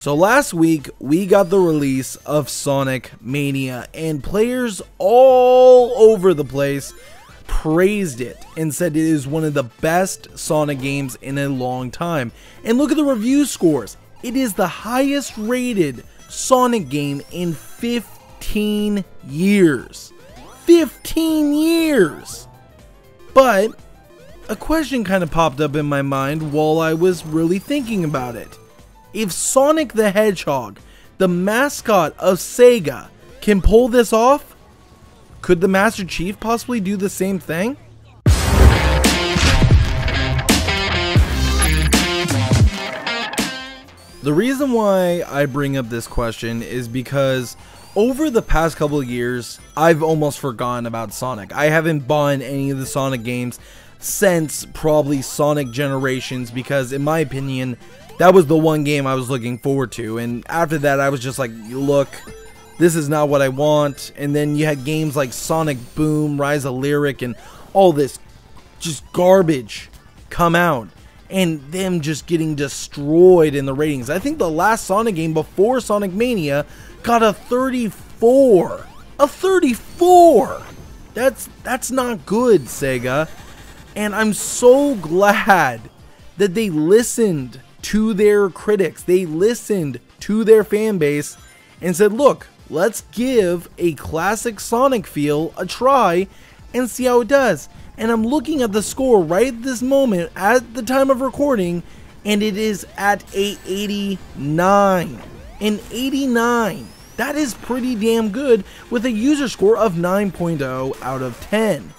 So last week, we got the release of Sonic Mania, and players all over the place praised it and said it is one of the best Sonic games in a long time. And look at the review scores. It is the highest rated Sonic game in 15 years. 15 years! But a question kind of popped up in my mind while I was really thinking about it. If Sonic the Hedgehog, the mascot of Sega, can pull this off, could the Master Chief possibly do the same thing? The reason why I bring up this question is because over the past couple of years, I've almost forgotten about Sonic. I haven't bought any of the Sonic games since probably Sonic Generations, because in my opinion, that was the one game I was looking forward to, and after that I was just like, look, this is not what I want. And then you had games like Sonic Boom, Rise of Lyric, and all this just garbage come out, and them just getting destroyed in the ratings. I think the last Sonic game before Sonic Mania got a 34. A 34! That's not good, Sega. And I'm so glad that they listened to their critics. They listened to their fan base and said, look, let's give a classic Sonic feel a try and see how it does. And I'm looking at the score right at this moment at the time of recording, and it is at a 89. An 89. That is pretty damn good with a user score of 9.0 out of 10.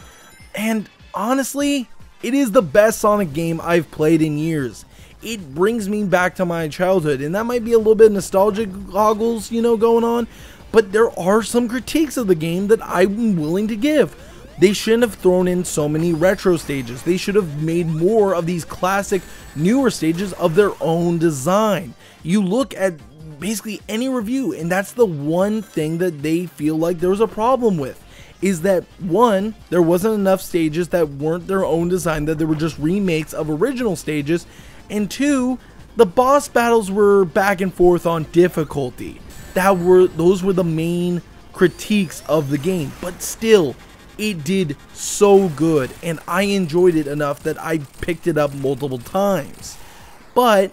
And honestly, it is the best Sonic game I've played in years. It brings me back to my childhood, and that might be a little bit nostalgic goggles, going on, but there are some critiques of the game that I'm willing to give. They shouldn't have thrown in so many retro stages. They should have made more of these classic, newer stages of their own design. You look at basically any review, and that's the one thing that they feel like there was a problem with, is that one, there wasn't enough stages that weren't their own design, that they were just remakes of original stages, and two, the boss battles were back and forth on difficulty. Those were the main critiques of the game, but still, it did so good, and I enjoyed it enough that I picked it up multiple times. But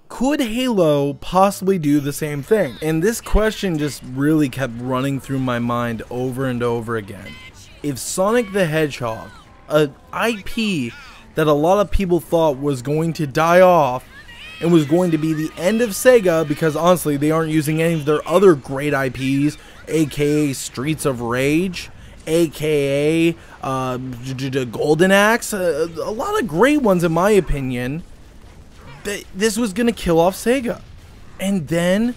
could Halo possibly do the same thing? And this question just really kept running through my mind over and over again. If Sonic the Hedgehog, an IP that a lot of people thought was going to die off and was going to be the end of Sega, because honestly they aren't using any of their other great IPs, aka Streets of Rage, aka Golden Axe, a lot of great ones in my opinion, this was going to kill off Sega. And then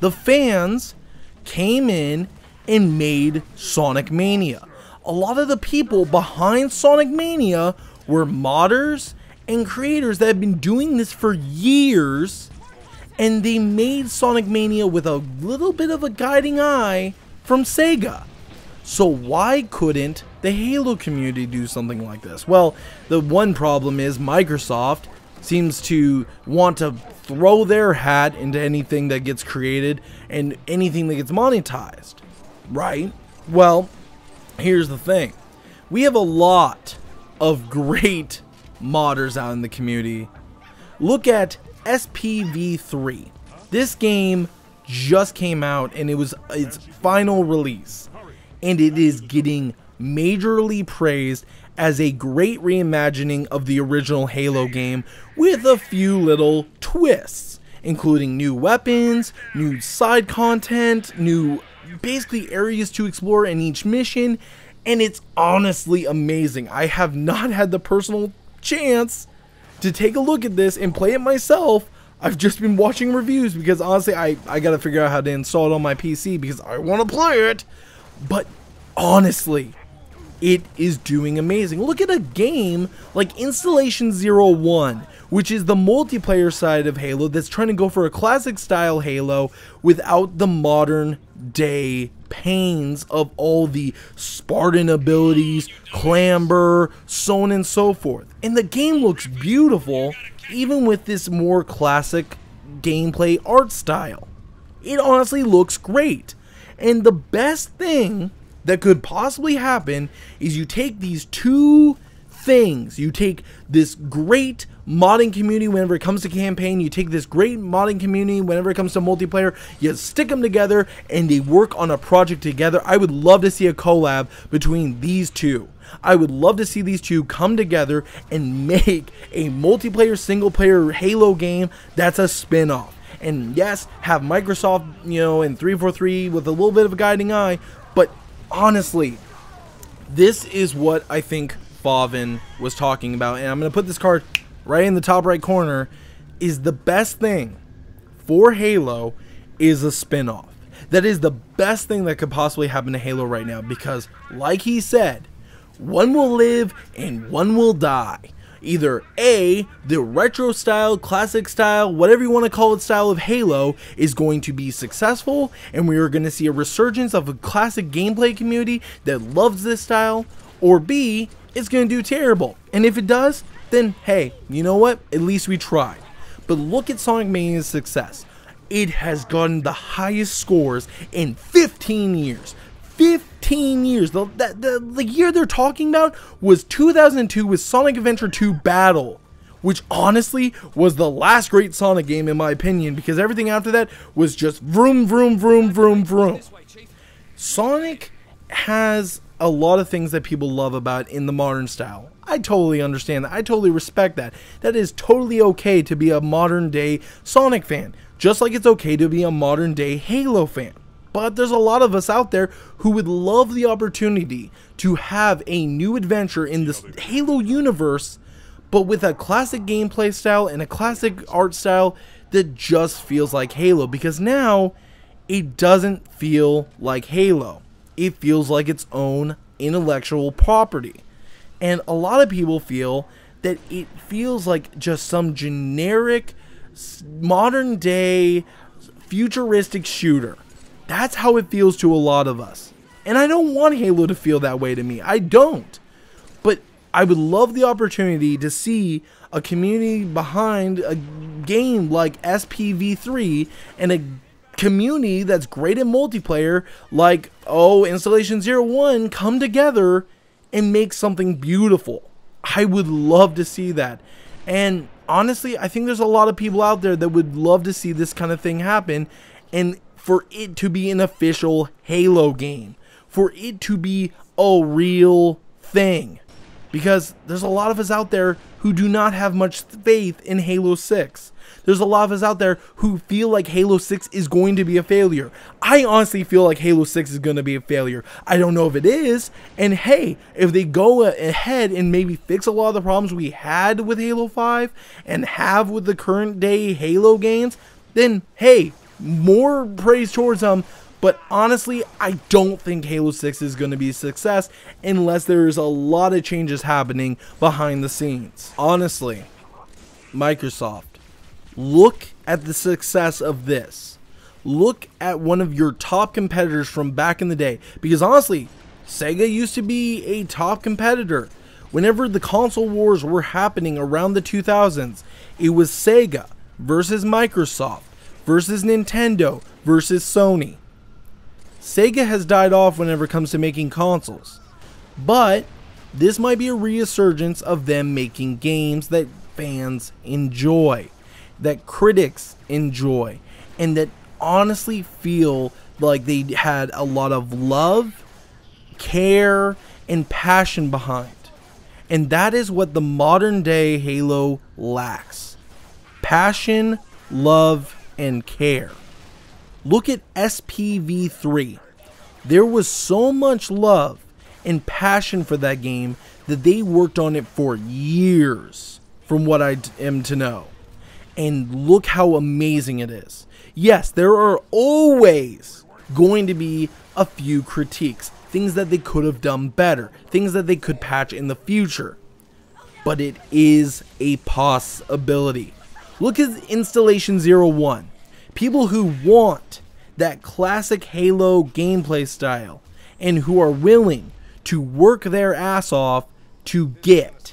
the fans came in and made Sonic Mania. A lot of the people behind Sonic Mania were modders and creators that have been doing this for years, and they made Sonic Mania with a little bit of a guiding eye from Sega. So why couldn't the Halo community do something like this? Well, the one problem is Microsoft seems to want to throw their hat into anything that gets created and anything that gets monetized, right? Well, here's the thing. We have a lot of great modders out in the community. Look at SPV3. This game just came out, and it was its final release, and it is getting majorly praised as a great reimagining of the original Halo game with a few little twists, including new weapons, new side content, new basically areas to explore in each mission, and it's honestly amazing. I have not had the personal chance to take a look at this and play it myself. I've just been watching reviews because honestly I gotta figure out how to install it on my PC because I want to play it. But honestly, it is doing amazing. Look at a game like Installation 01, which is the multiplayer side of Halo that's trying to go for a classic style Halo without the modern day pains of all the Spartan abilities, clamber, so on and so forth. And the game looks beautiful, even with this more classic gameplay art style. It honestly looks great. And the best thing that could possibly happen is you take these two things. You take this great modding community whenever it comes to campaign, you take this great modding community whenever it comes to multiplayer, you stick them together and they work on a project together. I would love to see a collab between these two. I would love to see these two come together and make a multiplayer single player Halo game that's a spin-off. And yes, have Microsoft, and 343 with a little bit of a guiding eye, but honestly, this is what I think Favin was talking about, and I'm going to put this card right in the top right corner, is the best thing for Halo is a spin-off. That is the best thing that could possibly happen to Halo right now, because like he said, one will live and one will die. Either A, the retro style, classic style, whatever you want to call it style of Halo is going to be successful, and we are going to see a resurgence of a classic gameplay community that loves this style, or B, it's going to do terrible. And if it does, then hey, you know what? At least we tried. But look at Sonic Mania's success. It has gotten the highest scores in 15 years. 15 years. The year they're talking about was 2002 with Sonic Adventure 2 Battle, which honestly was the last great Sonic game in my opinion, because everything after that was just vroom, vroom, vroom, vroom, vroom. Sonic has a lot of things that people love about in the modern style. I totally understand that. I totally respect that. That is totally okay to be a modern day Sonic fan, just like it's okay to be a modern day Halo fan. But there's a lot of us out there who would love the opportunity to have a new adventure in this Halo universe, but with a classic gameplay style and a classic art style that just feels like Halo, because now it doesn't feel like Halo. It feels like its own intellectual property. And a lot of people feel that it feels like just some generic modern day futuristic shooter. That's how it feels to a lot of us. And I don't want Halo to feel that way to me. I don't. But I would love the opportunity to see a community behind a game like SPV3 and a community that's great in multiplayer like, Installation 01 come together and make something beautiful. I would love to see that. And honestly, I think there's a lot of people out there that would love to see this kind of thing happen, and for it to be an official Halo game, for it to be a real thing, because there's a lot of us out there who do not have much faith in Halo 6. There's a lot of us out there who feel like Halo 6 is going to be a failure. I honestly feel like Halo 6 is going to be a failure. I don't know if it is, and hey, if they go ahead and maybe fix a lot of the problems we had with Halo 5 and have with the current day Halo games, then hey, more praise towards them. But honestly, I don't think Halo 6 is going to be a success unless there's a lot of changes happening behind the scenes. Honestly, Microsoft, look at the success of this. Look at one of your top competitors from back in the day. Because honestly, Sega used to be a top competitor. Whenever the console wars were happening around the 2000s, it was Sega versus Microsoft versus Nintendo versus Sony. Sega has died off whenever it comes to making consoles, but this might be a resurgence of them making games that fans enjoy, that critics enjoy, and that honestly feel like they had a lot of love, care, and passion behind. And that is what the modern day Halo lacks. Passion, love, and care. Look at SPV3. There was so much love and passion for that game that they worked on it for years, from what I am to know. And look how amazing it is. Yes, there are always going to be a few critiques, things that they could have done better, things that they could patch in the future. But it is a possibility. Look at Installation 01. People who want that classic Halo gameplay style and who are willing to work their ass off to get.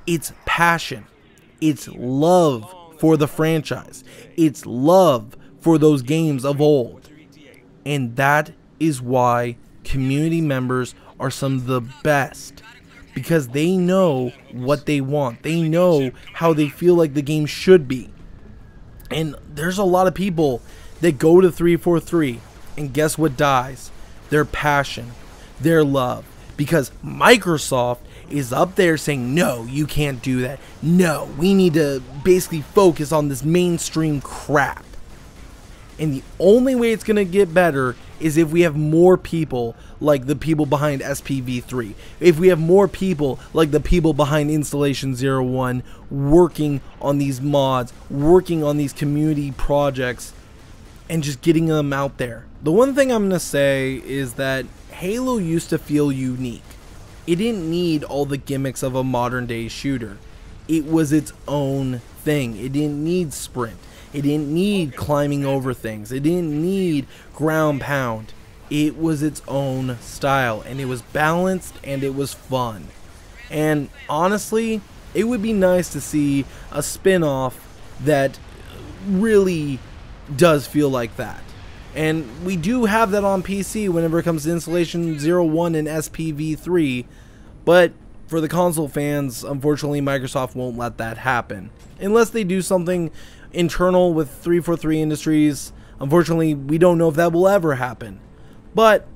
It's passion. It's love for the franchise. It's love for those games of old. And that is why community members are some of the best. Because they know what they want. They know how they feel like the game should be. And there's a lot of people that go to 343 and guess what dies? Their passion, their love. Because Microsoft is up there saying, no, you can't do that. No, we need to basically focus on this mainstream crap. And the only way it's going to get better is if we have more people like the people behind SPV3. If we have more people like the people behind Installation 01 working on these mods, working on these community projects, and just getting them out there. The one thing I'm going to say is that Halo used to feel unique. It didn't need all the gimmicks of a modern day shooter. It was its own thing. It didn't need sprint. It didn't need climbing over things. It didn't need ground pound. It was its own style, and it was balanced and it was fun. And honestly, it would be nice to see a spin-off that really does feel like that. And we do have that on PC whenever it comes to Installation 01 and SPV3, but for the console fans, unfortunately Microsoft won't let that happen. Unless they do something internal with 343 Industries, unfortunately we don't know if that will ever happen. But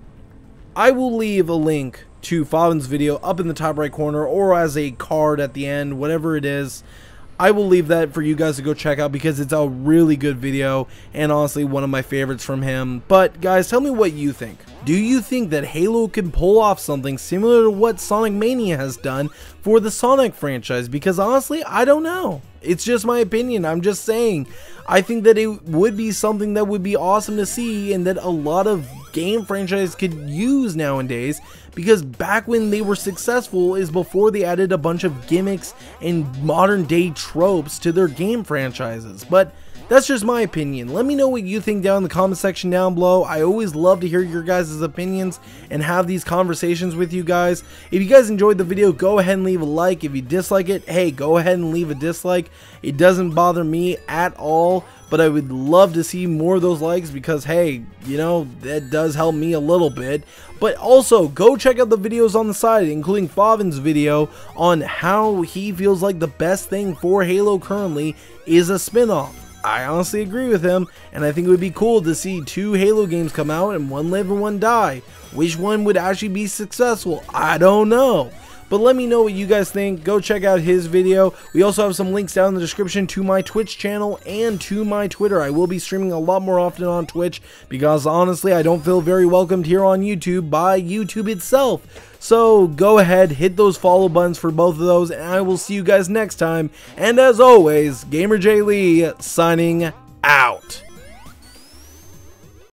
I will leave a link to Favin's video up in the top right corner or as a card at the end, whatever it is. I will leave that for you guys to go check out because it's a really good video and honestly one of my favorites from him. But guys, tell me what you think. Do you think that Halo can pull off something similar to what Sonic Mania has done for the Sonic franchise? Because honestly, I don't know. It's just my opinion. I'm just saying. I think that it would be something that would be awesome to see and that a lot of game franchises could use nowadays, because back when they were successful is before they added a bunch of gimmicks and modern day tropes to their game franchises. But that's just my opinion. Let me know what you think down in the comment section down below. I always love to hear your guys' opinions and have these conversations with you guys. If you guys enjoyed the video, go ahead and leave a like. If you dislike it, hey, go ahead and leave a dislike. It doesn't bother me at all, but I would love to see more of those likes because, hey, you know, that does help me a little bit. But also, go check out the videos on the side, including Favin's video on how he feels like the best thing for Halo currently is a spin-off. I honestly agree with him, and I think it would be cool to see 2 Halo games come out and one live and one die. Which one would actually be successful? I don't know. But let me know what you guys think. Go check out his video. We also have some links down in the description to my Twitch channel and to my Twitter. I will be streaming a lot more often on Twitch because honestly I don't feel very welcomed here on YouTube by YouTube itself. So go ahead, hit those follow buttons for both of those, and I will see you guys next time. And as always, GamerJlee signing out.